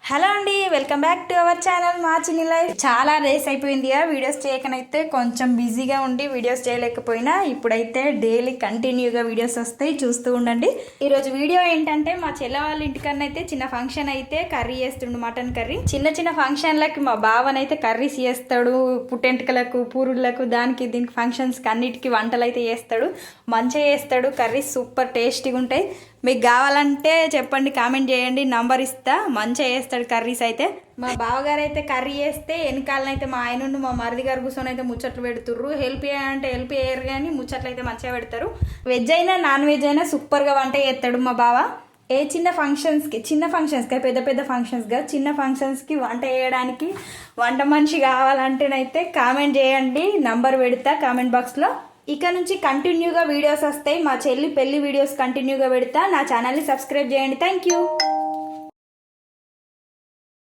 Hello అండి, welcome back to our channel మా చిన్ని లైఫ్. చాలా రేస్ అయిపోయింది వీడియోస్ చేయకనైతే కొంచెం బిజీగా ఉండి వీడియోస్ చేయలేకపోయినా ఇప్పుడైతే డైలీ కంటిన్యూగా వీడియోస్ వస్తాయి, చూస్తూ ఉండండి. ఈరోజు వీడియో ఏంటంటే మా చెల్ల వాళ్ళ ఇంటికన్నా అయితే చిన్న ఫంక్షన్ అయితే కర్రీ చేస్తుండు, మటన్ కర్రీ. చిన్న చిన్న ఫంక్షన్లకి మా బావనైతే కర్రీస్ చేస్తాడు, పుట్టెంటుకలకు పూరుళ్ళకు దానికి దీనికి ఫంక్షన్స్కి అన్నిటికీ వంటలు అయితే చేస్తాడు, మంచిగా చేస్తాడు. కర్రీస్ సూపర్ టేస్టీగా ఉంటాయి. మీకు కావాలంటే చెప్పండి, కామెంట్ చేయండి, నంబర్ ఇస్తా. మంచిగా చేస్తాడు కర్రీస్ అయితే. మా బావగారు అయితే కర్రీ చేస్తే వెనకాలనైతే మా ఆయన మా మరిది గారు కూర్చొని అయితే ముచ్చట్లు పెడుతుర్రు. హెల్ప్ చేయాలంటే హెల్ప్ చేయరు, కానీ ముచ్చట్లు అయితే మంచిగా పెడతారు. వెజ్ అయినా నాన్ వెజ్ అయినా సూపర్గా వంట చేస్తాడు మా బావ. ఏ చిన్న ఫంక్షన్స్కి పెద్ద పెద్ద ఫంక్షన్స్గా చిన్న ఫంక్షన్స్కి వంట చేయడానికి వంట మనిషి కావాలంటేనైతే కామెంట్ చేయండి, నంబర్ పెడతా కామెంట్ బాక్స్లో. ఇక నుంచి కంటిన్యూగా వీడియోస్ వస్తాయి. మా చెల్లి పెళ్లి వీడియోస్ కంటిన్యూగా పెడతా. నా ఛానల్ని సబ్స్క్రైబ్ చేయండి. Thank you.